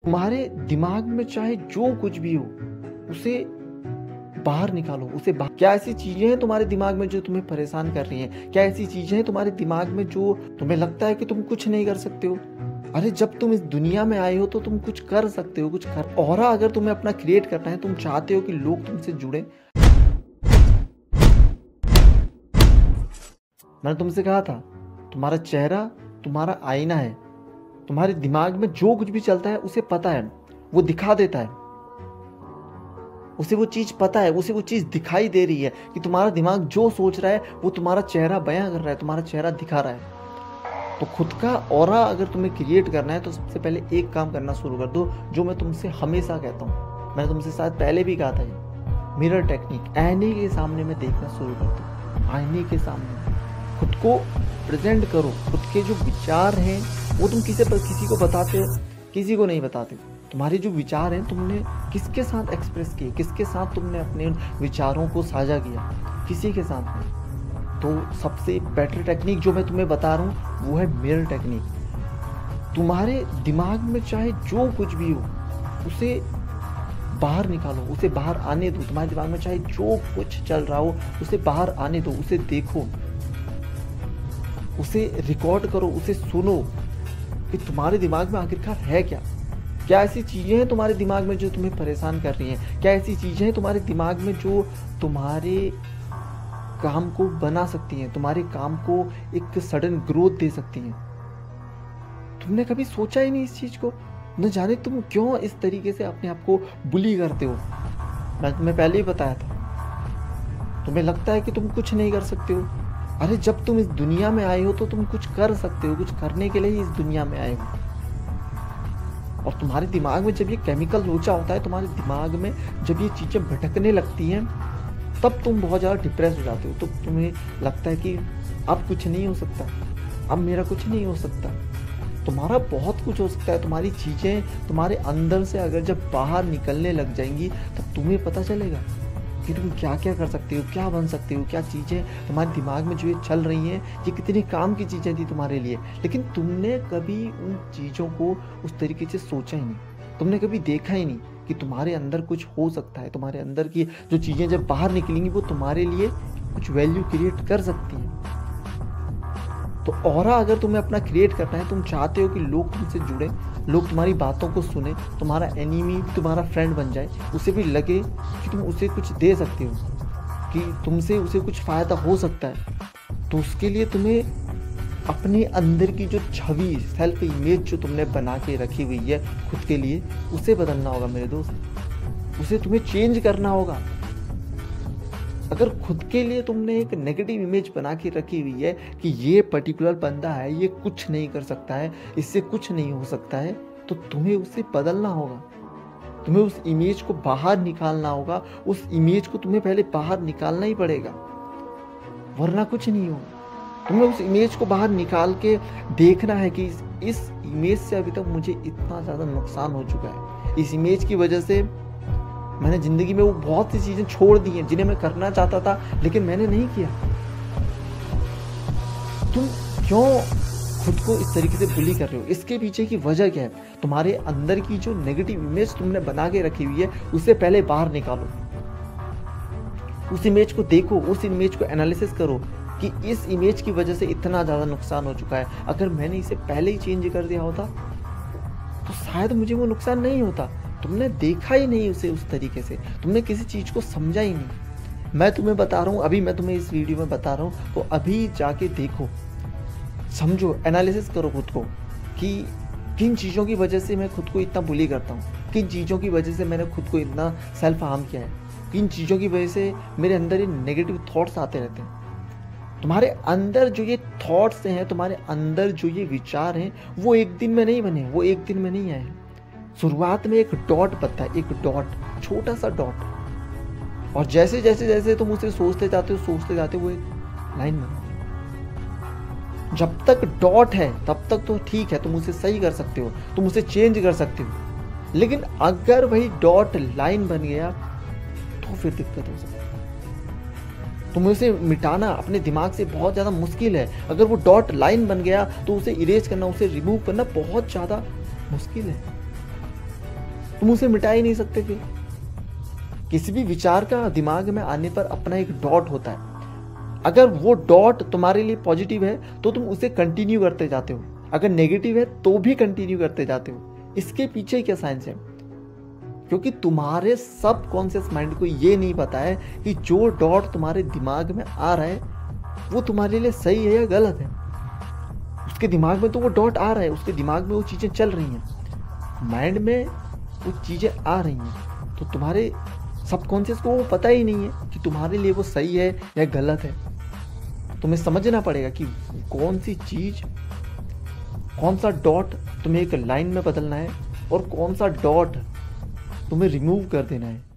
तुम्हारे दिमाग में चाहे जो कुछ भी हो उसे बाहर निकालो, उसे बाहर। क्या ऐसी चीजें हैं तुम्हारे दिमाग में जो तुम्हें परेशान कर रही हैं? क्या ऐसी चीजें हैं तुम्हारे दिमाग में जो तुम्हें लगता है कि तुम कुछ नहीं कर सकते हो? अरे जब तुम इस दुनिया में आए हो तो तुम कुछ कर सकते हो, कुछ कर। ऑरा अगर तुम्हें अपना क्रिएट करना है, तुम चाहते हो कि लोग तुमसे जुड़े। मैंने तुमसे कहा था तुम्हारा चेहरा तुम्हारा आईना है। तुम्हारे दिमाग में जो कुछ भी चलता है उसे पता है, वो दिखा देता है, उसे वो चीज पता है, उसे वो चीज दिखाई दे रही है कि तुम्हारा दिमाग जो सोच रहा है वो तुम्हारा चेहरा बयां कर रहा है, तुम्हारा चेहरा दिखा रहा है। तो खुद का ऑरा अगर तुम्हें क्रिएट करना है तो सबसे पहले एक काम करना शुरू कर दो, जो मैं तुमसे हमेशा कहता हूँ। मैंने तुमसे शायद पहले भी कहा था, ये मिरर टेक्निक। आईने के सामने में देखना शुरू कर दो। आईने के सामने खुद को प्रेजेंट करो। खुद के जो विचार हैं वो तुम किसी को बताते हो? किसी को नहीं बताते। तुम्हारे जो विचार हैं तुमने किसके साथ एक्सप्रेस किए? किसके साथ तुमने अपने विचारों को साझा किया? किसी के साथ नहीं। तो सबसे बेटर टेक्निक जो मैं तुम्हें बता रहा हूँ वो है मिरर टेक्निक। तुम्हारे दिमाग में चाहे जो कुछ भी हो उसे बाहर निकालो, उसे बाहर आने दो। तुम्हारे दिमाग में चाहे जो कुछ चल रहा हो उसे बाहर आने दो, उसे देखो, उसे रिकॉर्ड करो, उसे सुनो कि तुम्हारे दिमाग में आखिरकार है क्या। क्या ऐसी चीजें हैं तुम्हारे दिमाग में जो तुम्हें परेशान कर रही हैं? क्या ऐसी चीजें हैं तुम्हारे दिमाग में जो तुम्हारे काम को बना सकती हैं, तुम्हारे काम को एक सडन ग्रोथ दे सकती हैं? तुमने कभी सोचा ही नहीं इस चीज को? न जाने तुम क्यों इस तरीके से अपने आप को बुली करते हो। मैं तुम्हें पहले ही बताया था, तुम्हें लगता है कि तुम कुछ नहीं कर सकते हो। अरे जब तुम इस दुनिया में आए हो तो तुम कुछ कर सकते हो, कुछ करने के लिए ही इस दुनिया में आए हो। और तुम्हारे दिमाग में जब ये केमिकल लोचा होता है, तुम्हारे दिमाग में जब ये चीजें भटकने लगती हैं, तब तुम बहुत ज़्यादा डिप्रेस हो जाते हो। तो तुम्हें लगता है कि अब कुछ नहीं हो सकता, अब मेरा कुछ नहीं हो सकता। तुम्हारा बहुत कुछ हो सकता है। तुम्हारी चीज़ें तुम्हारे अंदर से अगर जब बाहर निकलने लग जाएंगी तब तुम्हें पता चलेगा कि तुम क्या क्या कर सकते हो, क्या बन सकते हो, क्या चीज़ें तुम्हारे दिमाग में जो ये चल रही हैं ये कितनी काम की चीज़ें थी तुम्हारे लिए। लेकिन तुमने कभी उन चीज़ों को उस तरीके से सोचा ही नहीं, तुमने कभी देखा ही नहीं कि तुम्हारे अंदर कुछ हो सकता है। तुम्हारे अंदर की जो चीज़ें जब बाहर निकलेंगी वो तुम्हारे लिए कुछ वैल्यू क्रिएट कर सकती हैं। तो ऑरा अगर तुम्हें अपना क्रिएट करना है, तुम चाहते हो कि लोग तुमसे जुड़े, लोग तुम्हारी बातों को सुने, तुम्हारा एनिमी भी तुम्हारा फ्रेंड बन जाए, उसे भी लगे कि तुम उसे कुछ दे सकते हो, कि तुमसे उसे कुछ फ़ायदा हो सकता है, तो उसके लिए तुम्हें अपने अंदर की जो छवि, सेल्फ इमेज जो तुमने बना के रखी हुई है खुद के लिए, उसे बदलना होगा मेरे दोस्त। उसे तुम्हें चेंज करना होगा। अगर खुद के लिए तुमने एक नेगेटिव इमेज बना के रखी हुई है कि ये पर्टिकुलर बंदा है, ये कुछ नहीं कर सकता है, इससे कुछ नहीं हो सकता है, तो तुम्हें उसे बदलना होगा। तुम्हें उस इमेज को बाहर निकालना होगा। उस इमेज को तुम्हें पहले बाहर निकालना ही पड़ेगा, वरना कुछ नहीं होगा। तुम्हें उस इमेज को बाहर निकाल के देखना है कि इस इमेज से अभी तक मुझे इतना ज़्यादा नुकसान हो चुका है। इस इमेज की वजह से मैंने ज़िंदगी में वो बहुत सी चीज़ें छोड़ दी हैं जिन्हें मैं करना चाहता था लेकिन मैंने नहीं किया। तुम क्यों खुद को इस तरीके से बुली कर रहे हो? इसके पीछे की वजह क्या है? तुम्हारे अंदर की जो नेगेटिव इमेज तुमने बना के रखी हुई है उसे पहले बाहर निकालो। उस इमेज को देखो, उस इमेज को एनालिसिस करो कि इस इमेज की वजह से इतना ज़्यादा नुकसान हो चुका है। अगर मैंने इसे पहले ही चेंज कर दिया होता तो शायद मुझे वो नुकसान नहीं होता। तुमने देखा ही नहीं उसे उस तरीके से, तुमने किसी चीज़ को समझा ही नहीं। मैं तुम्हें बता रहा हूँ, अभी मैं तुम्हें इस वीडियो में बता रहा हूँ, तो अभी जाके देखो, समझो, एनालिसिस करो खुद को कि किन चीज़ों की वजह से मैं खुद को इतना बुली करता हूँ, किन चीज़ों की वजह से मैंने खुद को इतना सेल्फ हार्म किया है, किन चीज़ों की वजह से मेरे अंदर ये नेगेटिव थॉट्स आते रहते हैं। तुम्हारे अंदर जो ये थॉट्स हैं, तुम्हारे अंदर जो ये विचार हैं, वो एक दिन में नहीं बने, वो एक दिन में नहीं आए। शुरुआत में एक डॉट बनता है, एक डॉट, छोटा सा डॉट, और जैसे जैसे जैसे तुम उसे सोचते जाते हो वो एक लाइन बनती है। जब तक डॉट है तब तक तो ठीक है, तुम उसे सही कर सकते हो, तुम उसे चेंज कर सकते हो। लेकिन अगर वही डॉट लाइन बन गया तो फिर दिक्कत हो सकती है। तुम्हें उसे मिटाना अपने दिमाग से बहुत ज़्यादा मुश्किल है। अगर वो डॉट लाइन बन गया तो उसे इरेज करना, उसे रिमूव करना बहुत ज़्यादा मुश्किल है। तुम उसे मिटा ही नहीं सकते फिर। किसी भी विचार का दिमाग में आने पर अपना एक डॉट होता है। अगर वो डॉट तुम्हारे लिए पॉजिटिव है तो तुम उसे कंटिन्यू करते जाते हो, अगर नेगेटिव है तो भी कंटिन्यू करते जाते हो। इसके पीछे क्या साइंस है? क्योंकि तुम्हारे सबकॉन्शियस माइंड को ये नहीं पता है कि जो डॉट तुम्हारे दिमाग में आ रहा है वो तुम्हारे लिए सही है या गलत है। उसके दिमाग में तो वो डॉट आ रहा है, उसके दिमाग में वो चीज़ें चल रही हैं, माइंड में वो चीज़ें आ रही हैं, तो तुम्हारे सबकॉन्शियस को वो पता ही नहीं है कि तुम्हारे लिए वो सही है या गलत है। तुम्हें समझना पड़ेगा कि कौन सी चीज़, कौन सा डॉट तुम्हें एक लाइन में बदलना है और कौन सा डॉट तुम्हें रिमूव कर देना है।